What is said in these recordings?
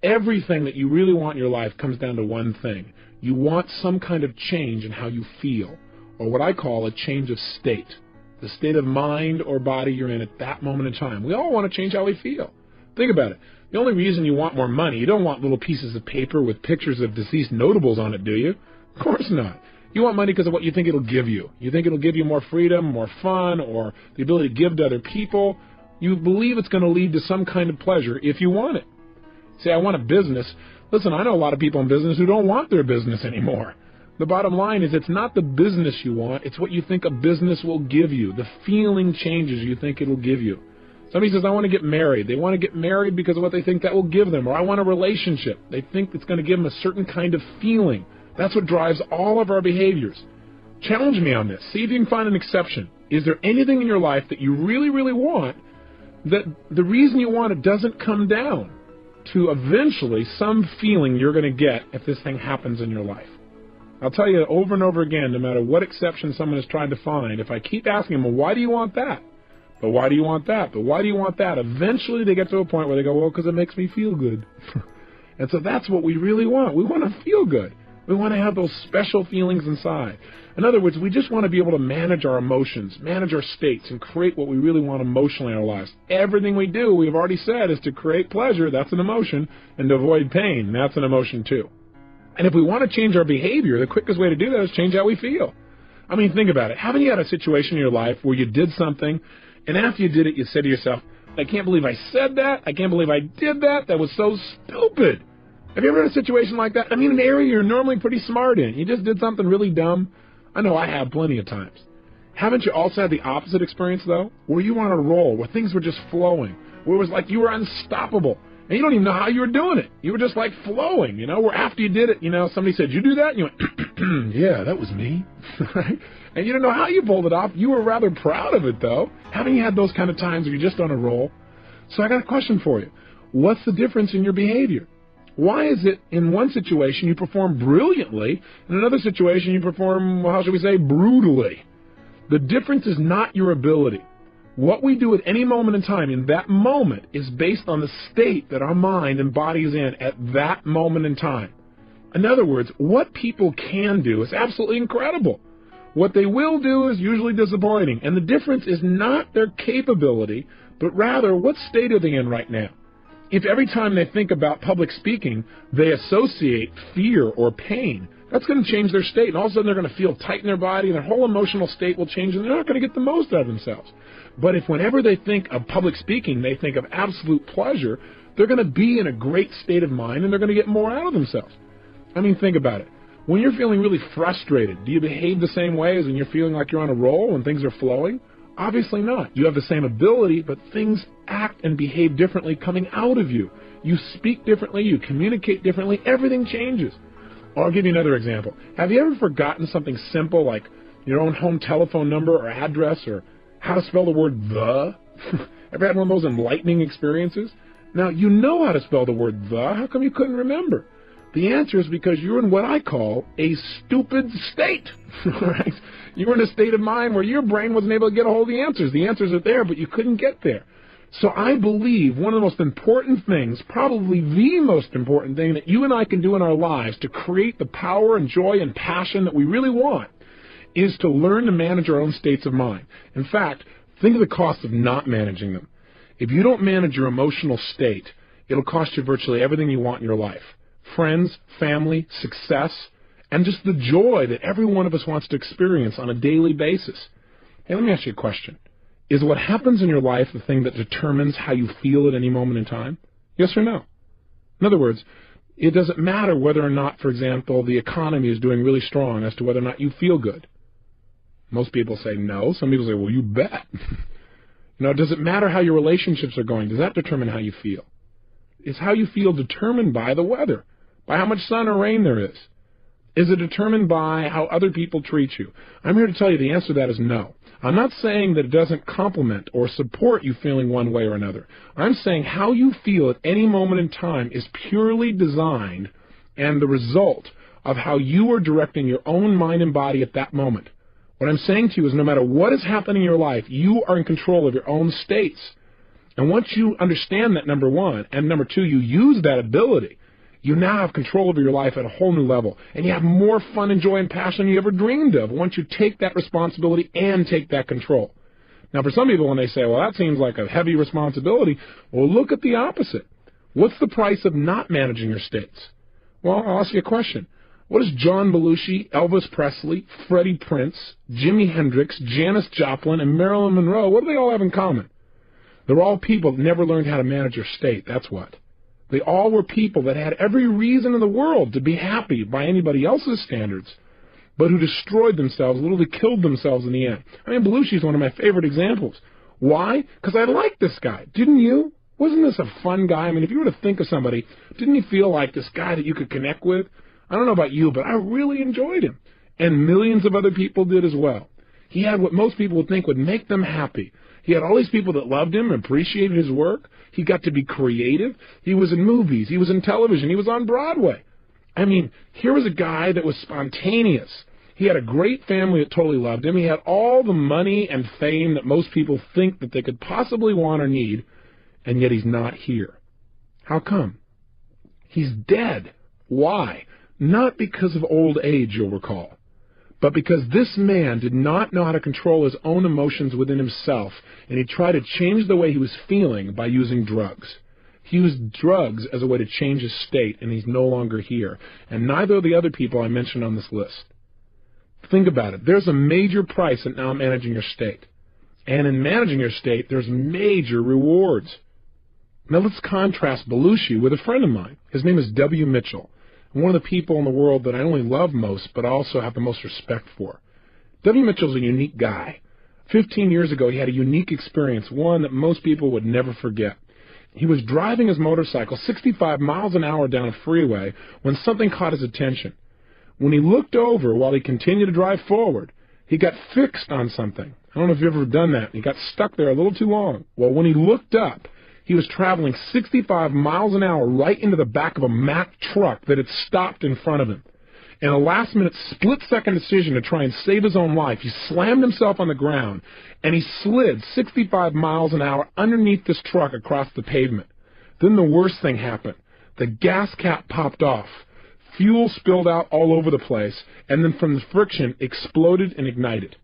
Everything that you really want in your life comes down to one thing. You want some kind of change in how you feel, or what I call a change of state, the state of mind or body you're in at that moment in time. We all want to change how we feel. Think about it. The only reason you want more money, you don't want little pieces of paper with pictures of deceased notables on it, do you? Of course not. You want money because of what you think it'll give you. You think it'll give you more freedom, more fun, or the ability to give to other people. You believe it's going to lead to some kind of pleasure if you want it. Say, I want a business. Listen, I know a lot of people in business who don't want their business anymore. The bottom line is it's not the business you want, it's what you think a business will give you, the feeling changes you think it'll give you. Somebody says, I want to get married. They want to get married because of what they think that will give them. Or I want a relationship. They think it's going to give them a certain kind of feeling. That's what drives all of our behaviors. Challenge me on this. See if you can find an exception. Is there anything in your life that you really, really want that the reason you want it doesn't come down to eventually some feeling you're going to get if this thing happens in your life? I'll tell you over and over again, no matter what exception someone is trying to find, if I keep asking them, well, why do you want that? But why do you want that? But why do you want that? Eventually they get to a point where they go, well, because it makes me feel good. And so that's what we really want. We want to feel good. We want to have those special feelings inside. In other words, we just want to be able to manage our emotions, manage our states, and create what we really want emotionally in our lives. Everything we do, we've already said, is to create pleasure. That's an emotion. And to avoid pain. That's an emotion too. And if we want to change our behavior, the quickest way to do that is change how we feel. I mean, think about it. Haven't you had a situation in your life where you did something, and after you did it, you said to yourself, I can't believe I said that. I can't believe I did that. That was so stupid. Have you ever had a situation like that? I mean, an area you're normally pretty smart in. You just did something really dumb. I know I have plenty of times. Haven't you also had the opposite experience, though? Where you were on a roll, where things were just flowing, where it was like you were unstoppable, and you don't even know how you were doing it. You were just like flowing, where after you did it, somebody said, you do that? And you went, yeah, that was me. Right? And you don't know how you pulled it off. You were rather proud of it, though. Haven't you had those kind of times where you're just on a roll? So I got a question for you. What's the difference in your behavior? Why is it in one situation you perform brilliantly, in another situation you perform, well, how should we say, brutally? The difference is not your ability. What we do at any moment in time, in that moment, is based on the state that our mind and body is in at that moment in time. In other words, what people can do is absolutely incredible. What they will do is usually disappointing. And the difference is not their capability, but rather what state are they in right now. If every time they think about public speaking, they associate fear or pain, that's going to change their state. And all of a sudden they're going to feel tight in their body, and their whole emotional state will change, and they're not going to get the most out of themselves. But if whenever they think of public speaking, they think of absolute pleasure, they're going to be in a great state of mind, and they're going to get more out of themselves. I mean, think about it. When you're feeling really frustrated, do you behave the same way as when you're feeling like you're on a roll and things are flowing? Obviously not. You have the same ability, but things act and behave differently coming out of you. You speak differently, you communicate differently, everything changes. Or I'll give you another example. Have you ever forgotten something simple like your own home telephone number or address or how to spell the word the? Ever had one of those enlightening experiences? Now, you know how to spell the word the. How come you couldn't remember? The answer is because you're in what I call a stupid state. Right? You were in a state of mind where your brain wasn't able to get a hold of the answers. The answers are there, but you couldn't get there. So I believe one of the most important things, probably the most important thing that you and I can do in our lives to create the power and joy and passion that we really want is to learn to manage our own states of mind. In fact, think of the cost of not managing them. If you don't manage your emotional state, it'll cost you virtually everything you want in your life. Friends, family, success, and just the joy that every one of us wants to experience on a daily basis. Hey, let me ask you a question. Is what happens in your life the thing that determines how you feel at any moment in time? Yes or no? In other words, it doesn't matter whether or not, for example, the economy is doing really strong as to whether or not you feel good. Most people say no. Some people say, well, you bet. Does it matter how your relationships are going? Does that determine how you feel? Is how you feel determined by the weather, by how much sun or rain there is? Is it determined by how other people treat you? I'm here to tell you the answer to that is no. I'm not saying that it doesn't complement or support you feeling one way or another. I'm saying how you feel at any moment in time is purely designed and the result of how you are directing your own mind and body at that moment. What I'm saying to you is no matter what is happening in your life, you are in control of your own states. And once you understand that, number one, and number two, you use that ability, you now have control over your life at a whole new level. And you have more fun and joy and passion than you ever dreamed of once you take that responsibility and take that control. Now, for some people, when they say, well, that seems like a heavy responsibility, well, look at the opposite. What's the price of not managing your states? Well, I'll ask you a question. What does John Belushi, Elvis Presley, Freddie Prince, Jimi Hendrix, Janis Joplin, and Marilyn Monroe, what do they all have in common? They're all people that never learned how to manage their state, that's what. They all were people that had every reason in the world to be happy by anybody else's standards, but who destroyed themselves, literally killed themselves in the end. I mean, Belushi's one of my favorite examples. Why? Because I liked this guy. Didn't you? Wasn't this a fun guy? I mean, if you were to think of somebody, didn't he feel like this guy that you could connect with? I don't know about you, but I really enjoyed him. And millions of other people did as well. He had what most people would think would make them happy. He had all these people that loved him, appreciated his work. He got to be creative. He was in movies. He was in television. He was on Broadway. I mean, here was a guy that was spontaneous. He had a great family that totally loved him. He had all the money and fame that most people think that they could possibly want or need, and yet he's not here. How come? He's dead. Why? Not because of old age, you'll recall, but because this man did not know how to control his own emotions within himself, and he tried to change the way he was feeling by using drugs. He used drugs as a way to change his state, and he's no longer here. And neither of the other people I mentioned on this list. Think about it. There's a major price in not managing your state. And in managing your state, there's major rewards. Now let's contrast Belushi with a friend of mine. His name is W. Mitchell. One of the people in the world that I only love most, but I also have the most respect for. W. Mitchell's a unique guy. 15 years ago, he had a unique experience, one that most people would never forget. He was driving his motorcycle 65 miles an hour down a freeway when something caught his attention. When he looked over while he continued to drive forward, he got fixed on something. I don't know if you've ever done that. He got stuck there a little too long. Well, when he looked up, he was traveling 65 miles an hour right into the back of a Mack truck that had stopped in front of him. In a last-minute, split-second decision to try and save his own life, he slammed himself on the ground, and he slid 65 miles an hour underneath this truck across the pavement. Then the worst thing happened. The gas cap popped off. Fuel spilled out all over the place, and then from the friction, exploded and ignited.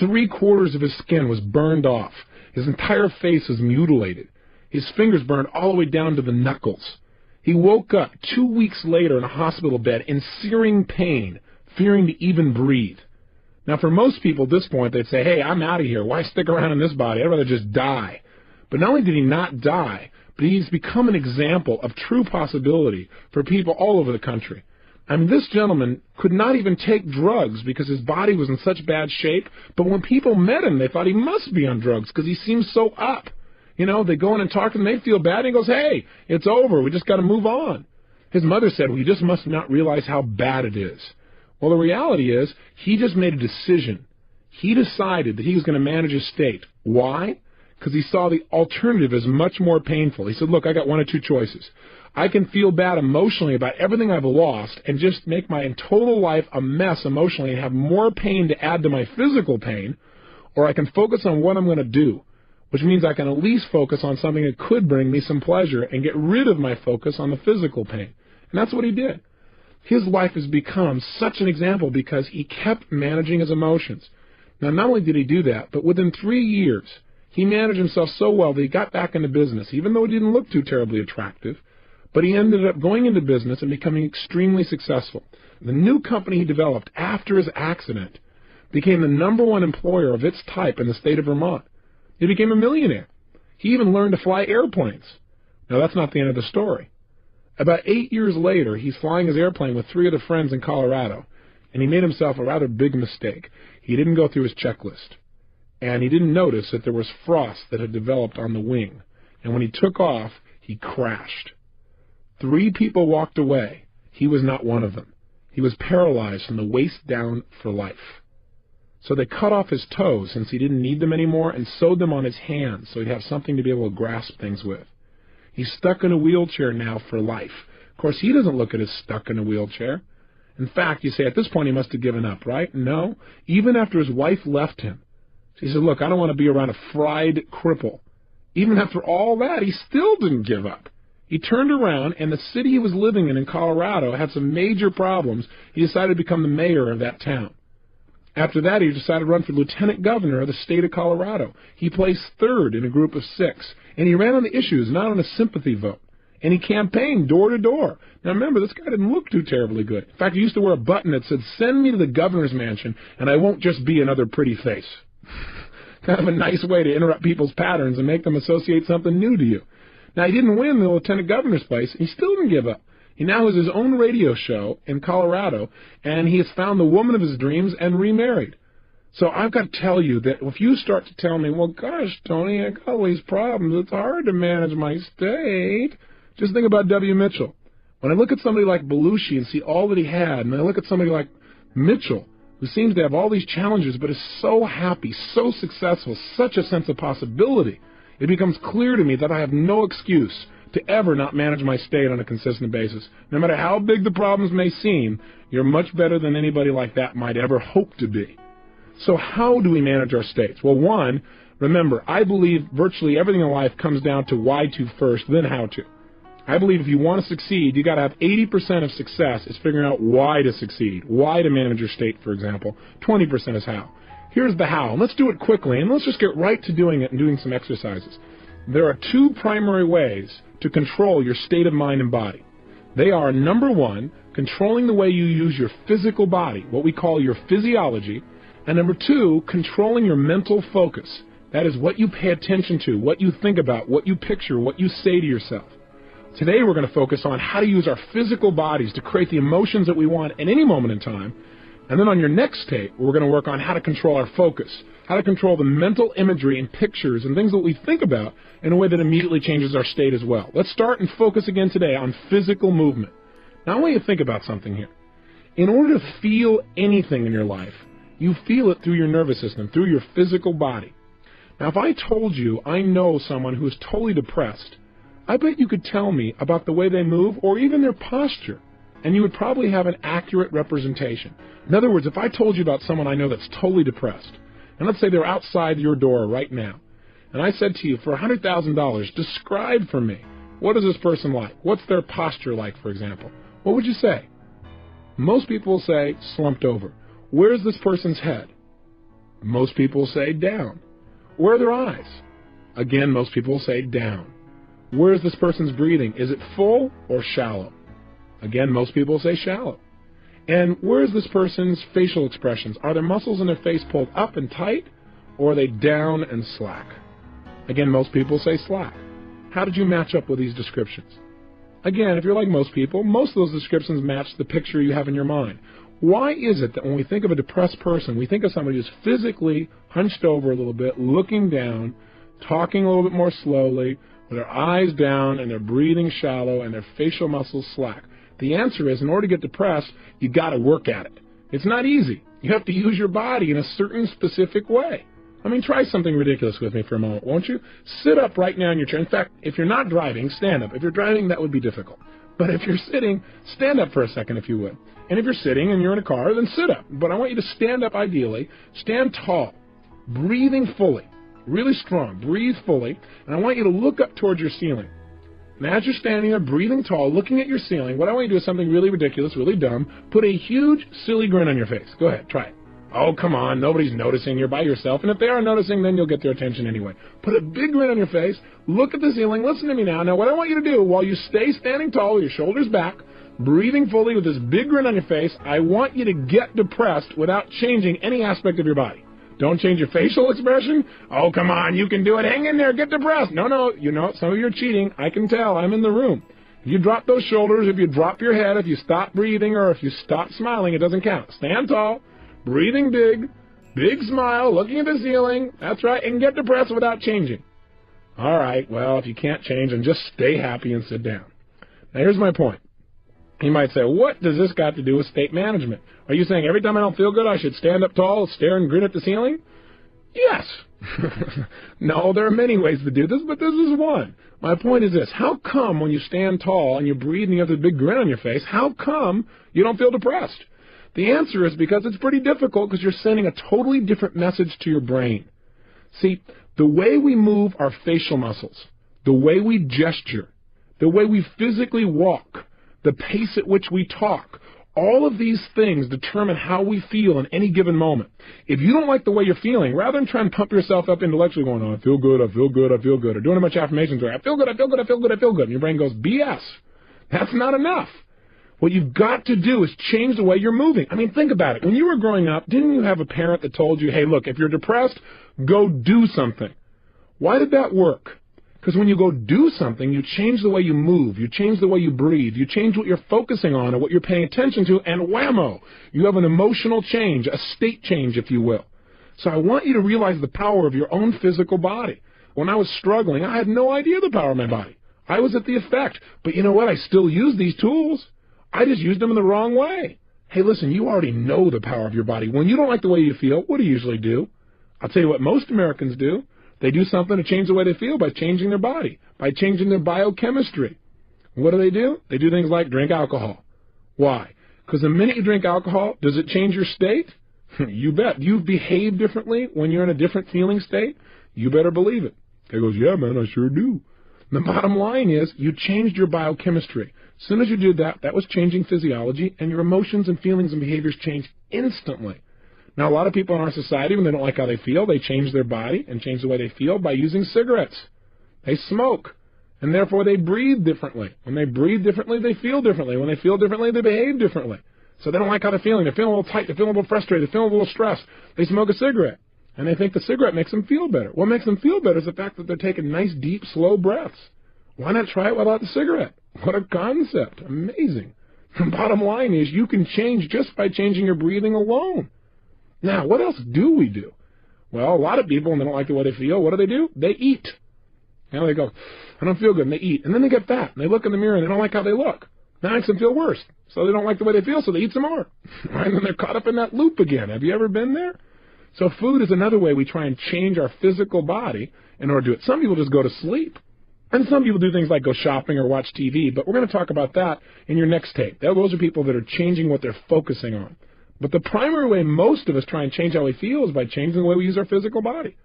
3/4 of his skin was burned off. His entire face was mutilated. His fingers burned all the way down to the knuckles. He woke up 2 weeks later in a hospital bed in searing pain, fearing to even breathe. Now, for most people at this point, they'd say, hey, I'm out of here. Why stick around in this body? I'd rather just die. But not only did he not die, but he's become an example of true possibility for people all over the country. I mean, this gentleman could not even take drugs because his body was in such bad shape, but when people met him, they thought he must be on drugs because he seemed so up. You know, they go in and talk to him, they feel bad, and he goes, hey, it's over, we just got to move on. His mother said, well, you just must not realize how bad it is. Well, the reality is, he just made a decision. He decided that he was going to manage his state. Why? Because he saw the alternative as much more painful. He said, look, I got one of two choices. I can feel bad emotionally about everything I've lost and just make my total life a mess emotionally and have more pain to add to my physical pain, or I can focus on what I'm going to do, which means I can at least focus on something that could bring me some pleasure and get rid of my focus on the physical pain. And that's what he did. His life has become such an example because he kept managing his emotions. Now, not only did he do that, but within 3 years, he managed himself so well that he got back into business, even though he didn't look too terribly attractive. But he ended up going into business and becoming extremely successful. The new company he developed after his accident became the #1 employer of its type in the state of Vermont. He became a millionaire. He even learned to fly airplanes. Now, that's not the end of the story. About 8 years later, he's flying his airplane with 3 other friends in Colorado, and he made himself a rather big mistake. He didn't go through his checklist, and he didn't notice that there was frost that had developed on the wing. And when he took off, he crashed. 3 people walked away. He was not one of them. He was paralyzed from the waist down for life. So they cut off his toes since he didn't need them anymore and sewed them on his hands so he'd have something to be able to grasp things with. He's stuck in a wheelchair now for life. Of course, he doesn't look at as stuck in a wheelchair. In fact, you say at this point he must have given up, right? No. Even after his wife left him, she said, look, I don't want to be around a fried cripple. Even after all that, he still didn't give up. He turned around, and the city he was living in Colorado had some major problems. He decided to become the mayor of that town. After that, he decided to run for lieutenant governor of the state of Colorado. He placed third in a group of 6, and he ran on the issues, not on a sympathy vote. And he campaigned door to door. Now remember, this guy didn't look too terribly good. In fact, he used to wear a button that said, "Send me to the governor's mansion, and I won't just be another pretty face." Kind of a nice way to interrupt people's patterns and make them associate something new to you. Now, he didn't win the lieutenant governor's place. He still didn't give up. He now has his own radio show in Colorado, and he has found the woman of his dreams and remarried. So I've got to tell you that if you start to tell me, well, gosh, Tony, I got all these problems. It's hard to manage my state. Just think about W. Mitchell. When I look at somebody like Belushi and see all that he had, and I look at somebody like Mitchell, who seems to have all these challenges but is so happy, so successful, such a sense of possibility, it becomes clear to me that I have no excuse to ever not manage my state on a consistent basis. No matter how big the problems may seem, you're much better than anybody like that might ever hope to be. So how do we manage our states? Well, one, remember, I believe virtually everything in life comes down to why to first, then how to. I believe if you want to succeed, you got to have 80% of success is figuring out why to succeed, why to manage your state, for example. 20% is how. Here's the how, and let's do it quickly, and let's just get right to doing it and doing some exercises. There are 2 primary ways to control your state of mind and body. They are, number 1, controlling the way you use your physical body, what we call your physiology, and number 2, controlling your mental focus. That is what you pay attention to, what you think about, what you picture, what you say to yourself. Today we're going to focus on how to use our physical bodies to create the emotions that we want at any moment in time. And then on your next tape, we're going to work on how to control our focus, how to control the mental imagery and pictures and things that we think about in a way that immediately changes our state as well. Let's start and focus again today on physical movement. Now I want you to think about something here. In order to feel anything in your life, you feel it through your nervous system, through your physical body. Now if I told you I know someone who is totally depressed, I bet you could tell me about the way they move or even their posture, and you would probably have an accurate representation. In other words, if I told you about someone I know that's totally depressed, and let's say they're outside your door right now, and I said to you, for $100,000, describe for me, what is this person like? What's their posture like, for example? What would you say? Most people will say, slumped over. Where's this person's head? Most people will say, down. Where are their eyes? Again, most people will say, down. Where is this person's breathing? Is it full or shallow? Again, most people say shallow. And where is this person's facial expressions? Are their muscles in their face pulled up and tight, or are they down and slack? Again, most people say slack. How did you match up with these descriptions? Again, if you're like most people, most of those descriptions match the picture you have in your mind. Why is it that when we think of a depressed person, we think of somebody who's physically hunched over a little bit, looking down, talking a little bit more slowly, with their eyes down and their breathing shallow and their facial muscles slack? The answer is, in order to get depressed, you got to work at it. It's not easy. You have to use your body in a certain specific way. I mean, try something ridiculous with me for a moment, won't you? Sit up right now in your chair. In fact, if you're not driving, stand up. If you're driving, that would be difficult. But if you're sitting, stand up for a second if you would. And if you're sitting and you're in a car, then sit up. But I want you to stand up ideally. Stand tall, breathing fully. Really strong. Breathe fully. And I want you to look up towards your ceiling. And as you're standing there, breathing tall, looking at your ceiling, what I want you to do is something really ridiculous, really dumb. Put a huge, silly grin on your face. Go ahead. Try it. Oh, come on. Nobody's noticing. You're by yourself. And if they are noticing, then you'll get their attention anyway. Put a big grin on your face. Look at the ceiling. Listen to me now. Now, what I want you to do, while you stay standing tall with your shoulders back, breathing fully with this big grin on your face, I want you to get depressed without changing any aspect of your body. Don't change your facial expression. Oh, come on, you can do it. Hang in there. Get depressed. No, you know, some of you are cheating. I can tell. I'm in the room. If you drop those shoulders, if you drop your head, if you stop breathing, or if you stop smiling, it doesn't count. Stand tall, breathing big smile, looking at the ceiling. That's right, and get depressed without changing. All right, well, if you can't change, then just stay happy and sit down. Now, here's my point. You might say, what does this got to do with state management? Are you saying every time I don't feel good, I should stand up tall, stare and grin at the ceiling? Yes. No, there are many ways to do this, but this is one. My point is this. How come when you stand tall and you breathe and you have this big grin on your face, how come you don't feel depressed? The answer is because it's pretty difficult because you're sending a totally different message to your brain. See, The way we move our facial muscles, the way we gesture, the way we physically walk, the pace at which we talk, all of these things determine how we feel in any given moment. If you don't like the way you're feeling, rather than trying to pump yourself up intellectually going, oh, I feel good, I feel good, I feel good, or doing a bunch of affirmations where I feel good, I feel good, I feel good, I feel good, and your brain goes, BS. That's not enough. What you've got to do is change the way you're moving. I mean, think about it. When you were growing up, didn't you have a parent that told you, hey, look, if you're depressed, go do something? Why did that work? Because when you go do something, you change the way you move, you change the way you breathe, you change what you're focusing on and what you're paying attention to, and whammo, you have an emotional change, a state change, if you will. So I want you to realize the power of your own physical body. When I was struggling, I had no idea the power of my body. I was at the effect. But you know what? I still use these tools. I just used them in the wrong way. Hey, listen, you already know the power of your body. When you don't like the way you feel, what do you usually do? I'll tell you what most Americans do. They do something to change the way they feel by changing their body, by changing their biochemistry. What do? They do things like drink alcohol. Why? Because the minute you drink alcohol, does it change your state? You bet. You behave differently when you're in a different feeling state? You better believe it. Guy goes, yeah, man, I sure do. The bottom line is you changed your biochemistry. As soon as you did that, that was changing physiology, and your emotions and feelings and behaviors changed instantly. Now, a lot of people in our society, when they don't like how they feel, they change their body and change the way they feel by using cigarettes. They smoke, and therefore they breathe differently. When they breathe differently, they feel differently. When they feel differently, they behave differently. So they don't like how they're feeling. They're feeling a little tight. They're feeling a little frustrated. They're feeling a little stressed. They smoke a cigarette, and they think the cigarette makes them feel better. What makes them feel better is the fact that they're taking nice, deep, slow breaths. Why not try it without the cigarette? What a concept. Amazing. The bottom line is you can change just by changing your breathing alone. Now, what else do we do? Well, a lot of people, when they don't like the way they feel, what do? They eat. You know, they go, I don't feel good, and they eat. And then they get fat, and they look in the mirror, and they don't like how they look. That makes them feel worse. So they don't like the way they feel, so they eat some more. Right? And then they're caught up in that loop again. Have you ever been there? So food is another way we try and change our physical body in order to do it. Some people just go to sleep. And some people do things like go shopping or watch TV, but we're going to talk about that in your next tape. Those are people that are changing what they're focusing on. But the primary way most of us try and change how we feel is by changing the way we use our physical body.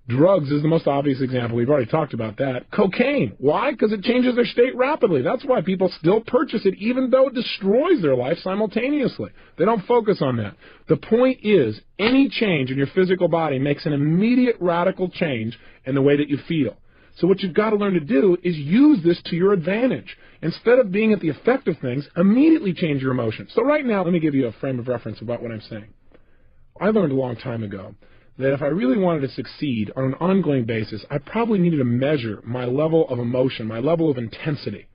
Drugs is the most obvious example. We've already talked about that. Cocaine. Why? Because it changes their state rapidly. That's why people still purchase it, even though it destroys their life simultaneously. They don't focus on that. The point is, any change in your physical body makes an immediate radical change in the way that you feel. So what you've got to learn to do is use this to your advantage. Instead of being at the effect of things, immediately change your emotions. So right now, let me give you a frame of reference about what I'm saying. I learned a long time ago that if I really wanted to succeed on an ongoing basis, I probably needed to measure my level of emotion, my level of intensity.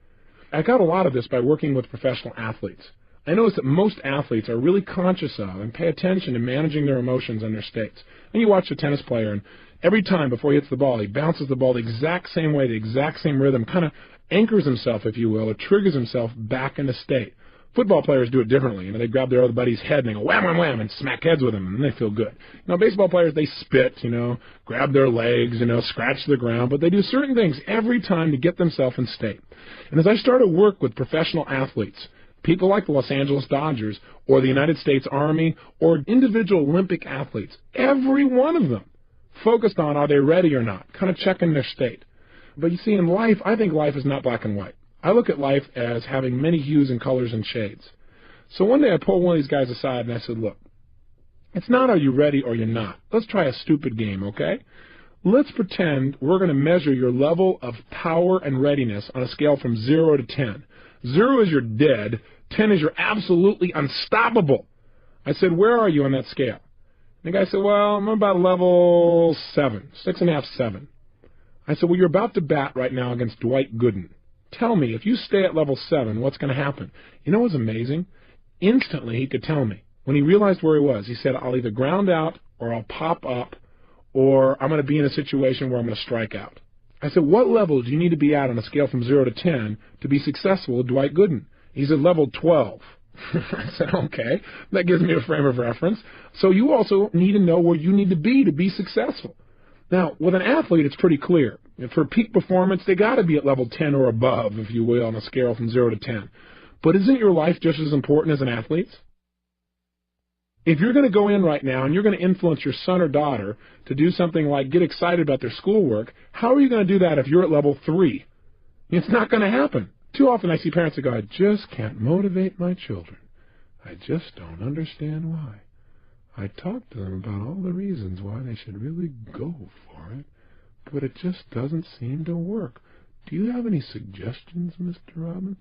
I got a lot of this by working with professional athletes. I noticed that most athletes are really conscious of and pay attention to managing their emotions and their states. And you watch a tennis player, and every time before he hits the ball, he bounces the ball the exact same way, the exact same rhythm, kind of anchors himself, if you will, or triggers himself back into state. Football players do it differently. You know, they grab their other buddy's head and they go wham, wham, wham, and smack heads with him, and then they feel good. You know, baseball players, they spit, you know, grab their legs, you know, scratch the ground, but they do certain things every time to get themselves in state. And as I started to work with professional athletes, people like the Los Angeles Dodgers or the United States Army or individual Olympic athletes, every one of them focused on are they ready or not, kind of checking their state. But you see, in life, I think life is not black and white. I look at life as having many hues and colors and shades. So one day I pulled one of these guys aside and I said, look, it's not are you ready or you're not. Let's try a stupid game, okay? Let's pretend we're going to measure your level of power and readiness on a scale from 0 to 10. 0 is you're dead. 10 is you're absolutely unstoppable. I said, where are you on that scale? And the guy said, well, I'm about level 7, 6.5, 7. I said, well, you're about to bat right now against Dwight Gooden. Tell me, if you stay at level 7, what's going to happen? You know what's amazing? Instantly, he could tell me. When he realized where he was, he said, I'll either ground out or I'll pop up or I'm going to be in a situation where I'm going to strike out. I said, what level do you need to be at on a scale from 0 to 10 to be successful with Dwight Gooden? He said, level 12. I said, okay, that gives me a frame of reference. So you also need to know where you need to be successful. Now, with an athlete, it's pretty clear. For peak performance, they got to be at level 10 or above, if you will, on a scale from 0 to 10. But isn't your life just as important as an athlete's? If you're going to go in right now and you're going to influence your son or daughter to do something like get excited about their schoolwork, how are you going to do that if you're at level 3? It's not going to happen. Too often I see parents that go, I just can't motivate my children. I just don't understand why. I talk to them about all the reasons why they should really go for it, but it just doesn't seem to work. Do you have any suggestions, Mr. Robbins?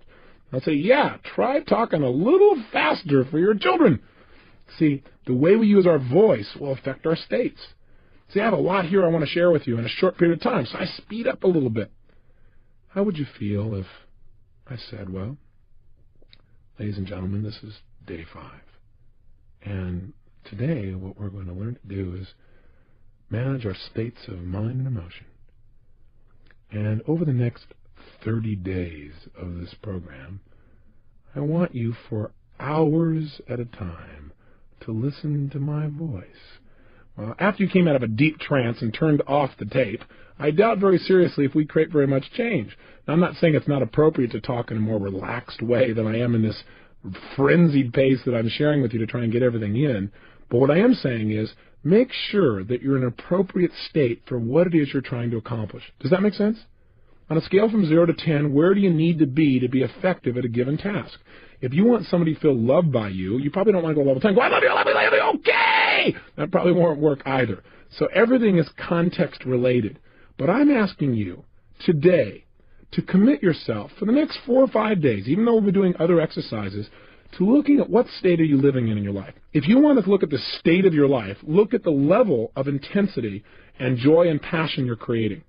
I'll say, yeah, try talking a little faster for your children. See, the way we use our voice will affect our states. See, I have a lot here I want to share with you in a short period of time, so I speed up a little bit. How would you feel if I said, well, ladies and gentlemen, this is day 5. And today what we're going to learn to do is manage our states of mind and emotion. And over the next 30 days of this program, I want you for hours at a time to listen to my voice. Well, after you came out of a deep trance and turned off the tape, I doubt very seriously if we create very much change. Now, I'm not saying it's not appropriate to talk in a more relaxed way than I am in this frenzied pace that I'm sharing with you to try and get everything in. But what I am saying is make sure that you're in an appropriate state for what it is you're trying to accomplish. Does that make sense? On a scale from 0 to 10, where do you need to be effective at a given task? If you want somebody to feel loved by you, you probably don't want to go level 10. Go, I love you, love you, love you, okay! That probably won't work either. So everything is context related. But I'm asking you today to commit yourself for the next 4 or 5 days, even though we'll be doing other exercises, to looking at what state are you living in your life. If you want to look at the state of your life, look at the level of intensity and joy and passion you're creating.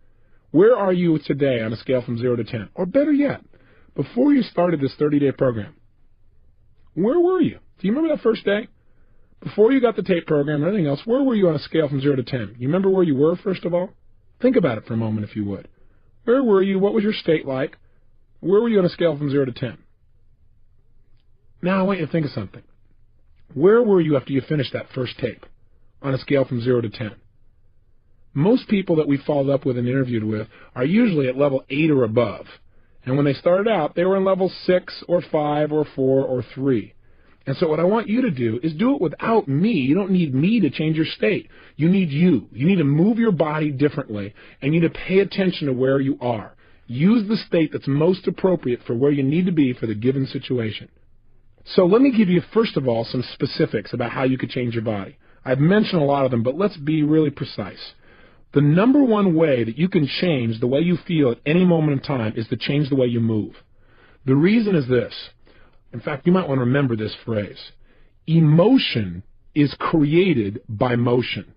Where are you today on a scale from 0 to 10? Or better yet, before you started this 30-day program, where were you? Do you remember that first day? Before you got the tape program and everything else, where were you on a scale from 0 to 10? You remember where you were, first of all? Think about it for a moment, if you would. Where were you? What was your state like? Where were you on a scale from 0 to 10? Now I want you to think of something. Where were you after you finished that first tape on a scale from 0 to 10? Most people that we followed up with and interviewed with are usually at level 8 or above. And when they started out, they were in level 6 or 5 or 4 or 3. And so what I want you to do is do it without me. You don't need me to change your state. You need you. You need to move your body differently, and you need to pay attention to where you are. Use the state that's most appropriate for where you need to be for the given situation. So let me give you, first of all, some specifics about how you could change your body. I've mentioned a lot of them, but let's be really precise. The number one way that you can change the way you feel at any moment in time is to change the way you move. The reason is this. In fact, you might want to remember this phrase. Emotion is created by motion.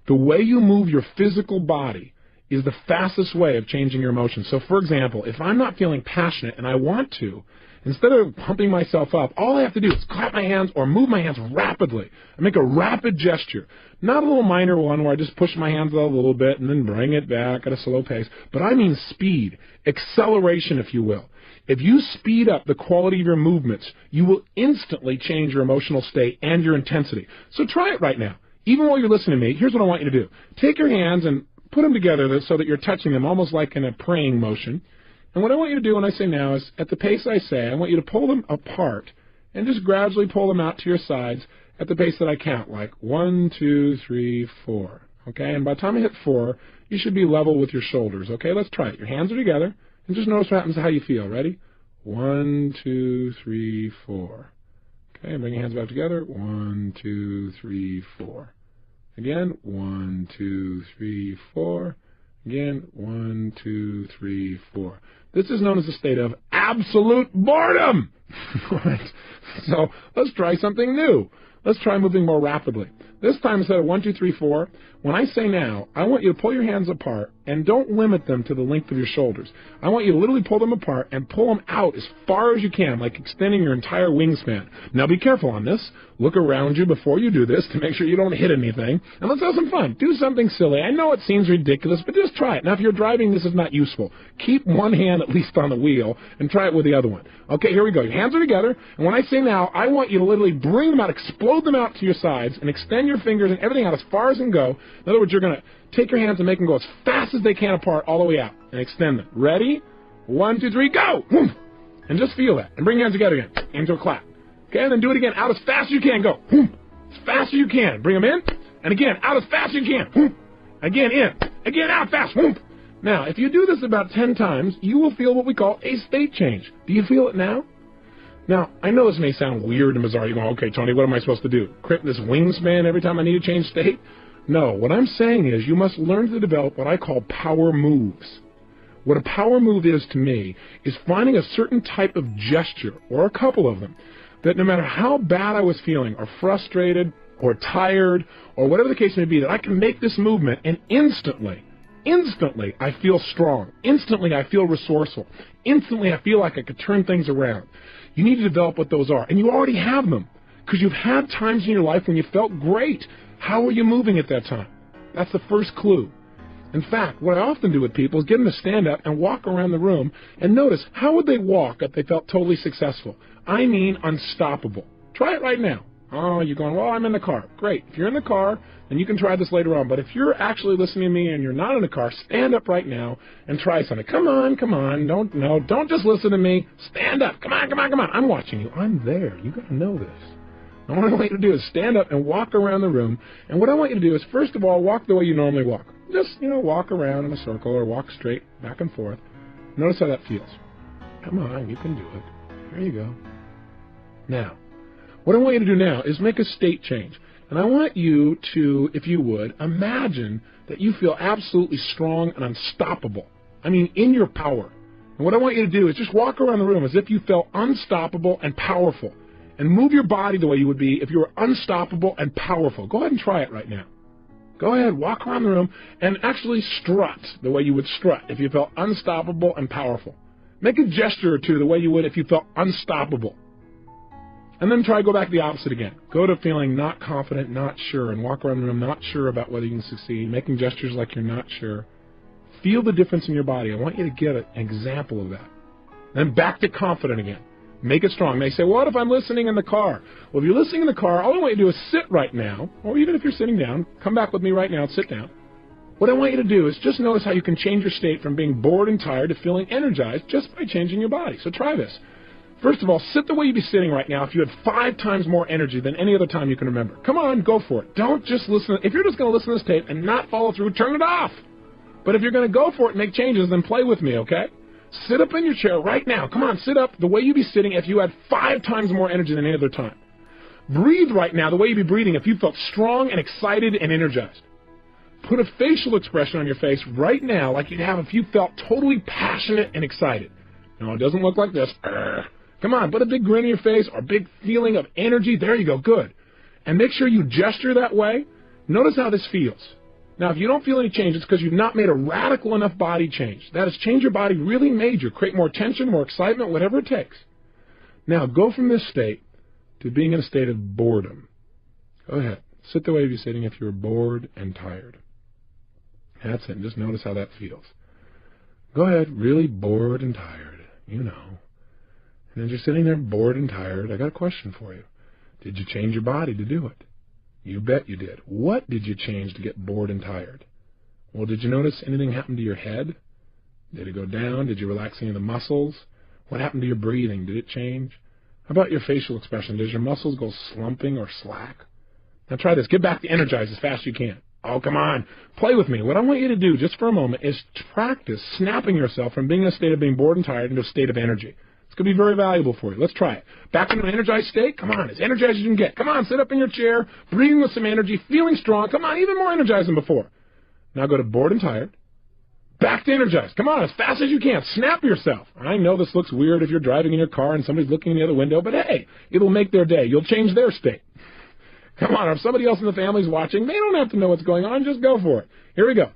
The way you move your physical body is the fastest way of changing your emotions. So, for example, if I'm not feeling passionate and I want to, instead of pumping myself up, all I have to do is clap my hands or move my hands rapidly and make a rapid gesture. Not a little minor one where I just push my hands out a little bit and then bring it back at a slow pace, but I mean speed, acceleration, if you will. If you speed up the quality of your movements, you will instantly change your emotional state and your intensity. So try it right now. Even while you're listening to me, here's what I want you to do. Take your hands and put them together so that you're touching them almost like in a praying motion. And what I want you to do when I say now is, at the pace I say, I want you to pull them apart and just gradually pull them out to your sides at the pace that I count, like 1, 2, 3, 4. Okay? And by the time I hit 4, you should be level with your shoulders. Okay? Let's try it. Your hands are together. And just notice what happens to how you feel. Ready? 1, 2, 3, 4. Okay, bring your hands back together. 1, 2, 3, 4. Again, 1, 2, 3, 4. Again, 1, 2, 3, 4. This is known as a state of absolute boredom. All right. So let's try something new. Let's try moving more rapidly. This time, instead of 1, 2, 3, 4, when I say now, I want you to pull your hands apart and don't limit them to the length of your shoulders. I want you to literally pull them apart and pull them out as far as you can, like extending your entire wingspan. Now be careful on this. Look around you before you do this to make sure you don't hit anything. And let's have some fun. Do something silly. I know it seems ridiculous, but just try it. Now, if you're driving, this is not useful. Keep one hand at least on the wheel and try it with the other one. Okay, here we go. Your hands are together. And when I say now, I want you to literally bring them out, explode them out to your sides, and extend your fingers and everything out as far as it can go. In other words, you're going to take your hands and make them go as fast as they can apart all the way out and extend them. Ready? 1, 2, 3, go! And just feel that. And bring your hands together again into a clap. Okay, and then do it again out as fast as you can. Go. as fast as you can. Bring them in, and again, out as fast as you can. Whoop. Again, in. Again, out fast. Whoop. Now, if you do this about 10 times, you will feel what we call a state change. Do you feel it now? Now, I know this may sound weird and bizarre. You're going, okay, Tony, what am I supposed to do? Crimp this wingspan every time I need to change state? No, what I'm saying is you must learn to develop what I call power moves. What a power move is to me is finding a certain type of gesture, or a couple of them, that no matter how bad I was feeling, or frustrated, or tired, or whatever the case may be, that I can make this movement and instantly I feel strong. Instantly I feel resourceful. Instantly I feel like I could turn things around. You need to develop what those are. And you already have them, because you've had times in your life when you felt great. How were you moving at that time? That's the first clue. In fact, what I often do with people is get them to stand up and walk around the room and notice how would they walk if they felt totally successful. I mean unstoppable. Try it right now. Oh, you're going, well, I'm in the car. Great. If you're in the car, then you can try this later on. But if you're actually listening to me and you're not in the car, stand up right now and try something. Come on. Don't just listen to me. Stand up. Come on. I'm watching you. I'm there. You got to know this. And what I want you to do is stand up and walk around the room. And what I want you to do is, first of all, walk the way you normally walk. Just, walk around in a circle or walk straight back and forth. Notice how that feels. Come on, you can do it. There you go. Now, what I want you to do now is make a state change. And I want you to, if you would, imagine that you feel absolutely strong and unstoppable. I mean, in your power. And what I want you to do is just walk around the room as if you felt unstoppable and powerful. And move your body the way you would be if you were unstoppable and powerful. Go ahead and try it right now. Go ahead, walk around the room and actually strut the way you would strut if you felt unstoppable and powerful. Make a gesture or two the way you would if you felt unstoppable. And then try to go back to the opposite again. Go to feeling not confident, not sure, and walk around the room not sure about whether you can succeed, making gestures like you're not sure. Feel the difference in your body. I want you to get an example of that. Then back to confident again. Make it strong. They say, what if I'm listening in the car? Well, if you're listening in the car, all I want you to do is sit right now, or even if you're sitting down, come back with me right now and sit down. What I want you to do is just notice how you can change your state from being bored and tired to feeling energized just by changing your body. So try this. First of all, sit the way you'd be sitting right now if you had 5 times more energy than any other time you can remember. Come on, go for it. Don't just listen. If you're just going to listen to this tape and not follow through, turn it off. But if you're going to go for it and make changes, then play with me, okay? Sit up in your chair right now. Come on, sit up the way you'd be sitting if you had 5 times more energy than any other time. Breathe right now the way you'd be breathing if you felt strong and excited and energized. Put a facial expression on your face right now like you'd have if you felt totally passionate and excited. No, it doesn't look like this. Come on, put a big grin on your face or a big feeling of energy. There you go, good. And make sure you gesture that way. Notice how this feels. Now, if you don't feel any change, it's because you've not made a radical enough body change. That is, change your body really major. Create more tension, more excitement, whatever it takes. Now, go from this state to being in a state of boredom. Go ahead. Sit the way you're sitting if you're bored and tired. That's it. And just notice how that feels. Go ahead. Really bored and tired. And as you're sitting there bored and tired, I got a question for you. Did you change your body to do it? You bet you did. What did you change to get bored and tired? Well, did you notice anything happen to your head? Did it go down? Did you relax any of the muscles? What happened to your breathing? Did it change? How about your facial expression? Does your muscles go slumping or slack? Now try this. Get back to energize as fast as you can. Oh, come on. Play with me. What I want you to do just for a moment is to practice snapping yourself from being in a state of being bored and tired into a state of energy. It's going to be very valuable for you. Let's try it. Back into an energized state. Come on, as energized as you can get. Come on, sit up in your chair, breathing with some energy, feeling strong. Come on, even more energized than before. Now go to bored and tired. Back to energized. Come on, as fast as you can. Snap yourself. I know this looks weird if you're driving in your car and somebody's looking in the other window, but hey, it'll make their day. You'll change their state. Come on, if somebody else in the family's watching, they don't have to know what's going on. Just go for it. Here we go.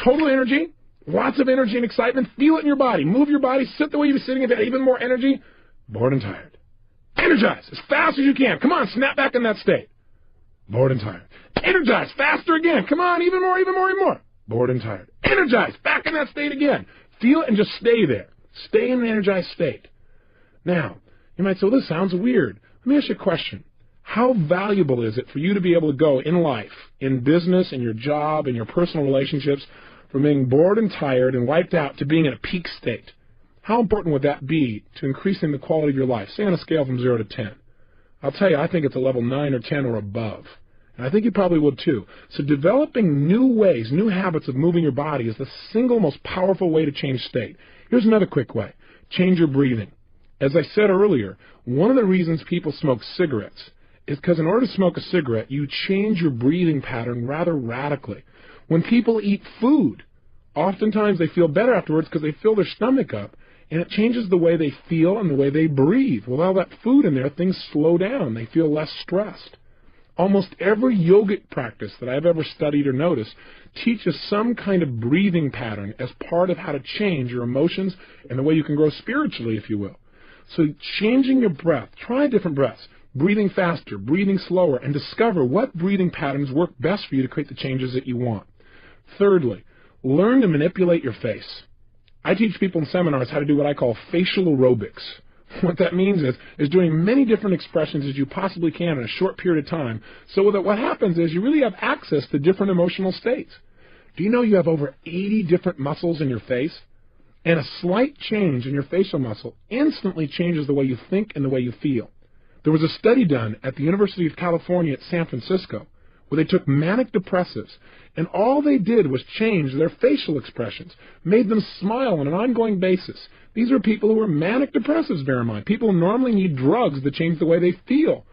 Total energy. Lots of energy and excitement. Feel it in your body. Move your body. Sit the way you're sitting. If you have even more energy. Bored and tired. Energize as fast as you can. Come on, snap back in that state. Bored and tired. Energize faster again. Come on, even more, even more, even more. Bored and tired. Energize back in that state again. Feel it and just stay there. Stay in the energized state. Now, you might say, well, this sounds weird. Let me ask you a question. How valuable is it for you to be able to go in life, in business, in your job, in your personal relationships, from being bored and tired and wiped out to being in a peak state? How important would that be to increasing the quality of your life, say on a scale from 0 to 10? I'll tell you, I think it's a level 9 or 10 or above. And I think you probably would too. So developing new ways, new habits of moving your body is the single most powerful way to change state. Here's another quick way. Change your breathing. As I said earlier, one of the reasons people smoke cigarettes is because in order to smoke a cigarette, you change your breathing pattern rather radically. When people eat food, oftentimes they feel better afterwards because they fill their stomach up, and it changes the way they feel and the way they breathe. With all that food in there, things slow down. They feel less stressed. Almost every yogic practice that I've ever studied or noticed teaches some kind of breathing pattern as part of how to change your emotions and the way you can grow spiritually, if you will. So changing your breath, try different breaths, breathing faster, breathing slower, and discover what breathing patterns work best for you to create the changes that you want. Thirdly, learn to manipulate your face. I teach people in seminars how to do what I call facial aerobics. What that means is doing many different expressions as you possibly can in a short period of time, so that what happens is you really have access to different emotional states. Do you know you have over 80 different muscles in your face? And a slight change in your facial muscle instantly changes the way you think and the way you feel. There was a study done at the University of California at San Francisco where they took manic depressives, and all they did was change their facial expressions, made them smile on an ongoing basis. These are people who are manic depressives, bear in mind. People who normally need drugs to change the way they feel.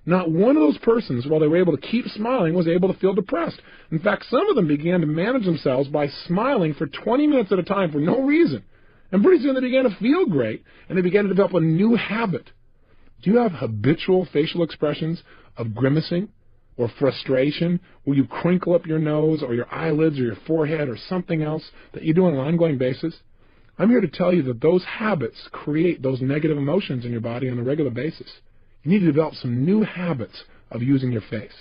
Not one of those persons, while they were able to keep smiling, was able to feel depressed. In fact, some of them began to manage themselves by smiling for 20 minutes at a time for no reason. And pretty soon they began to feel great, and they began to develop a new habit. Do you have habitual facial expressions of grimacing or frustration, where you crinkle up your nose or your eyelids or your forehead or something else that you do on an ongoing basis? I'm here to tell you that those habits create those negative emotions in your body on a regular basis. You need to develop some new habits of using your face.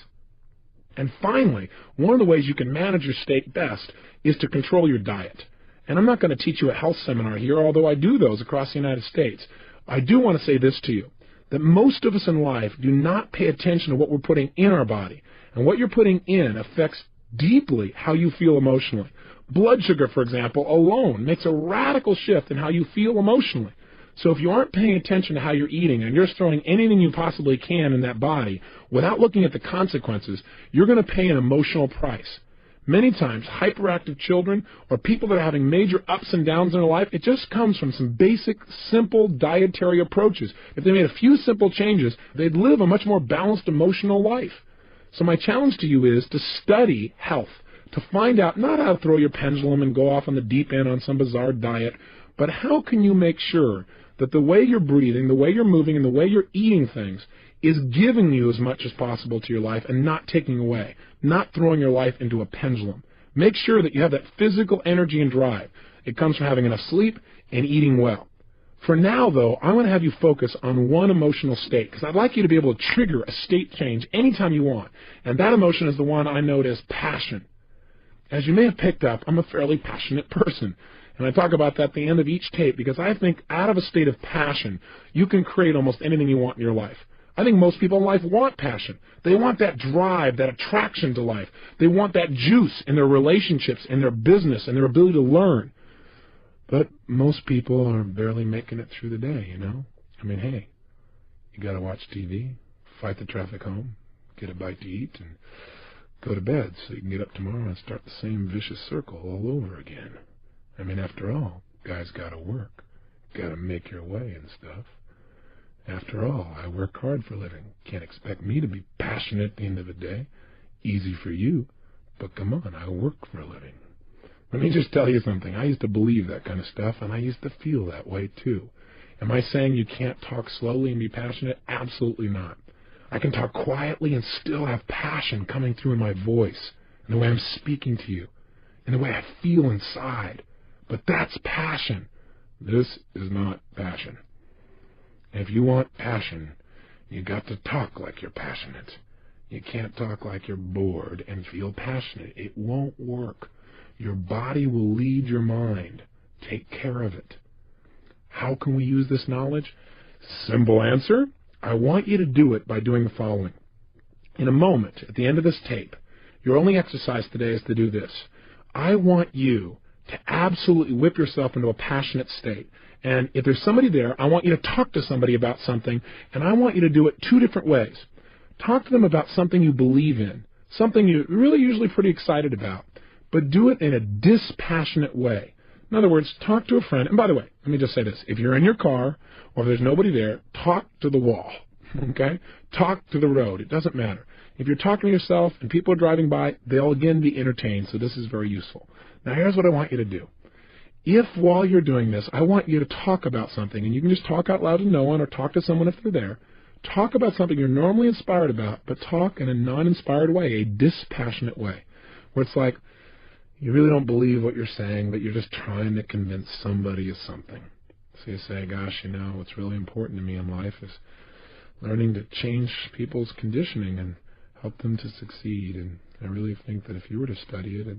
And finally, one of the ways you can manage your state best is to control your diet. And I'm not going to teach you a health seminar here, although I do those across the United States. I do want to say this to you, that most of us in life do not pay attention to what we're putting in our body. And what you're putting in affects deeply how you feel emotionally. Blood sugar, for example, alone makes a radical shift in how you feel emotionally. So if you aren't paying attention to how you're eating and you're throwing anything you possibly can in that body without looking at the consequences, you're going to pay an emotional price. Many times, hyperactive children or people that are having major ups and downs in their life, it just comes from some basic, simple dietary approaches. If they made a few simple changes, they'd live a much more balanced emotional life. So my challenge to you is to study health, to find out not how to throw your pendulum and go off on the deep end on some bizarre diet, but how can you make sure that the way you're breathing, the way you're moving, and the way you're eating things is giving you as much as possible to your life and not taking away, not throwing your life into a pendulum. Make sure that you have that physical energy and drive. It comes from having enough sleep and eating well. For now, though, I want to have you focus on one emotional state, because I'd like you to be able to trigger a state change anytime you want. And that emotion is the one I note as passion. As you may have picked up, I'm a fairly passionate person. And I talk about that at the end of each tape, because I think out of a state of passion, you can create almost anything you want in your life. I think most people in life want passion. They want that drive, that attraction to life. They want that juice in their relationships, in their business, and their ability to learn. But most people are barely making it through the day, you know? I mean, hey, you got to watch TV, fight the traffic home, get a bite to eat, and go to bed so you can get up tomorrow and start the same vicious circle all over again. I mean, after all, guys got to work, got to make your way and stuff. After all, I work hard for a living. Can't expect me to be passionate at the end of the day. Easy for you, but come on, I work for a living. Let me just tell you something. I used to believe that kind of stuff, and I used to feel that way too. Am I saying you can't talk slowly and be passionate? Absolutely not. I can talk quietly and still have passion coming through in my voice, in the way I'm speaking to you, in the way I feel inside. But that's passion. This is not passion. If you want passion, you got to talk like you're passionate. You can't talk like you're bored and feel passionate. It won't work. Your body will lead your mind. Take care of it. How can we use this knowledge? Simple answer. I want you to do it by doing the following. In a moment, at the end of this tape, your only exercise today is to do this. I want you to absolutely whip yourself into a passionate state. And if there's somebody there, I want you to talk to somebody about something, and I want you to do it two different ways. Talk to them about something you believe in, something you're really usually pretty excited about, but do it in a dispassionate way. In other words, talk to a friend. And by the way, let me just say this. If you're in your car or if there's nobody there, talk to the wall, okay? Talk to the road. It doesn't matter. If you're talking to yourself and people are driving by, they'll again be entertained, so this is very useful. Now, here's what I want you to do. If while you're doing this, I want you to talk about something, and you can just talk out loud to no one or talk to someone if they're there, talk about something you're normally inspired about, but talk in a non-inspired way, a dispassionate way, where it's like you really don't believe what you're saying, but you're just trying to convince somebody of something. So you say, gosh, what's really important to me in life is learning to change people's conditioning and help them to succeed. And I really think that if you were to study it, it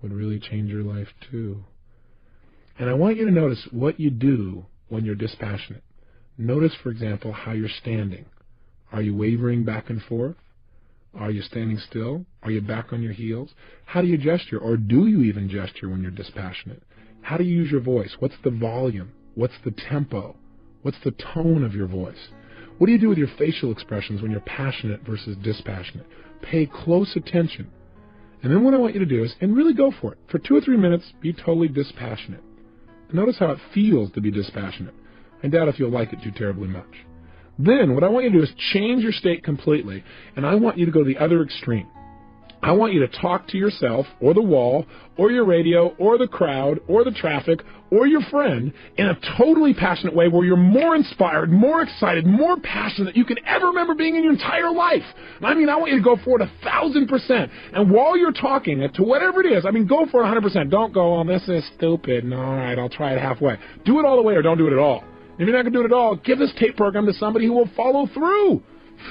would really change your life too. And I want you to notice what you do when you're dispassionate. Notice, for example, how you're standing. Are you wavering back and forth? Are you standing still? Are you back on your heels? How do you gesture? Or do you even gesture when you're dispassionate? How do you use your voice? What's the volume? What's the tempo? What's the tone of your voice? What do you do with your facial expressions when you're passionate versus dispassionate? Pay close attention. And then what I want you to do is, and really go for it. For 2 or 3 minutes, be totally dispassionate. Notice how it feels to be dispassionate. I doubt if you'll like it too terribly much. Then what I want you to do is change your state completely, and I want you to go to the other extreme. I want you to talk to yourself or the wall or your radio or the crowd or the traffic or your friend in a totally passionate way where you're more inspired, more excited, more passionate than you could ever remember being in your entire life. I want you to go for it 1,000%. And while you're talking to whatever it is, go for it 100%. Don't go, oh, this is stupid. No, all right, I'll try it halfway. Do it all the way or don't do it at all. If you're not going to do it at all, give this tape program to somebody who will follow through.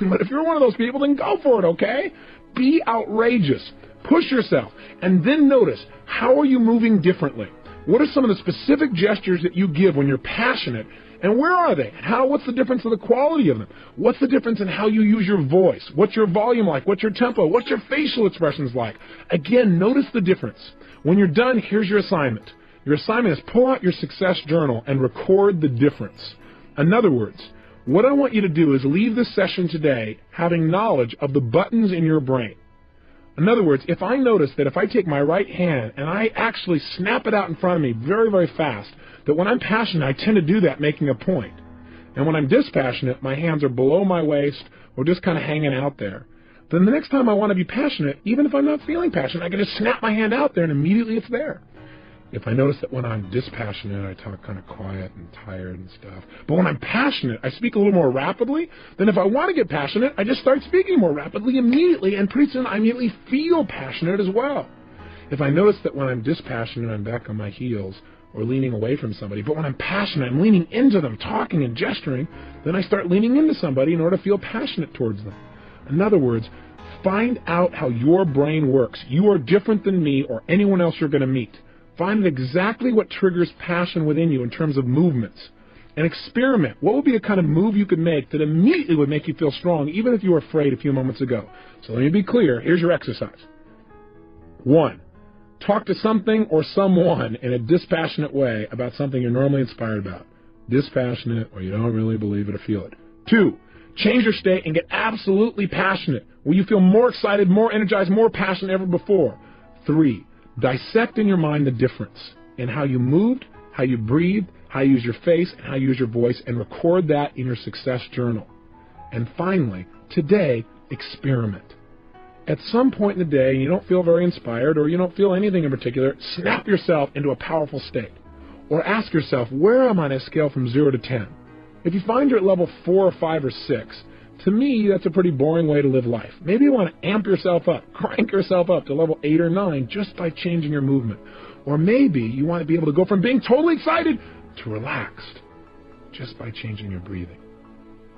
But if you're one of those people, then go for it, okay? Be outrageous. Push yourself. And then notice, how are you moving differently? What are some of the specific gestures that you give when you're passionate? And where are they? What's the difference in the quality of them? What's the difference in how you use your voice? What's your volume like? What's your tempo? What's your facial expressions like? Again, notice the difference. When you're done, here's your assignment. Your assignment is pull out your success journal and record the difference. In other words, what I want you to do is leave this session today having knowledge of the buttons in your brain. In other words, if I notice that if I take my right hand and I actually snap it out in front of me very, very fast, that when I'm passionate, I tend to do that making a point. And when I'm dispassionate, my hands are below my waist or just kind of hanging out there. Then the next time I want to be passionate, even if I'm not feeling passionate, I can just snap my hand out there and immediately it's there. If I notice that when I'm dispassionate, I talk kind of quiet and tired and stuff. But when I'm passionate, I speak a little more rapidly. Then if I want to get passionate, I just start speaking more rapidly immediately, and pretty soon I immediately feel passionate as well. If I notice that when I'm dispassionate, I'm back on my heels or leaning away from somebody. But when I'm passionate, I'm leaning into them, talking and gesturing. Then I start leaning into somebody in order to feel passionate towards them. In other words, find out how your brain works. You are different than me or anyone else you're going to meet. Find exactly what triggers passion within you in terms of movements. And experiment. What would be a kind of move you could make that immediately would make you feel strong, even if you were afraid a few moments ago? So let me be clear. Here's your exercise. 1. Talk to something or someone in a dispassionate way about something you're normally inspired about. Dispassionate, or you don't really believe it or feel it. 2. Change your state and get absolutely passionate, where you feel more excited, more energized, more passionate than ever before. 3. Dissect in your mind the difference in how you moved, how you breathed, how you use your face, and how you use your voice, and record that in your success journal. And finally, today, experiment. At some point in the day, you don't feel very inspired, or you don't feel anything in particular, snap yourself into a powerful state. Or ask yourself, where am I on a scale from 0 to 10? If you find you're at level 4 or 5 or 6, to me, that's a pretty boring way to live life. Maybe you want to amp yourself up, crank yourself up to level 8 or 9 just by changing your movement. Or maybe you want to be able to go from being totally excited to relaxed just by changing your breathing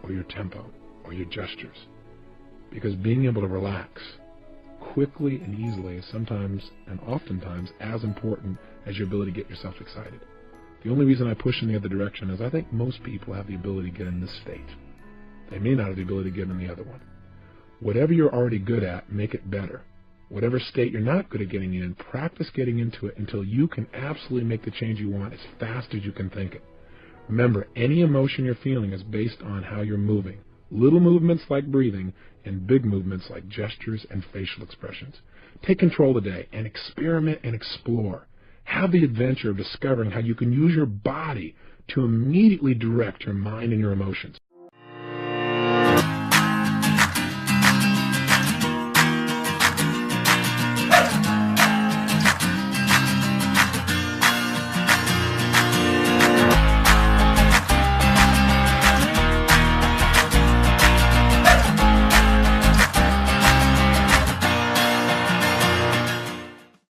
or your tempo or your gestures. Because being able to relax quickly and easily is sometimes and oftentimes as important as your ability to get yourself excited. The only reason I push in the other direction is I think most people have the ability to get in this state. They may not have the ability to get in the other one. Whatever you're already good at, make it better. Whatever state you're not good at getting in, practice getting into it until you can absolutely make the change you want as fast as you can think it. Remember, any emotion you're feeling is based on how you're moving. Little movements like breathing and big movements like gestures and facial expressions. Take control today and experiment and explore. Have the adventure of discovering how you can use your body to immediately direct your mind and your emotions.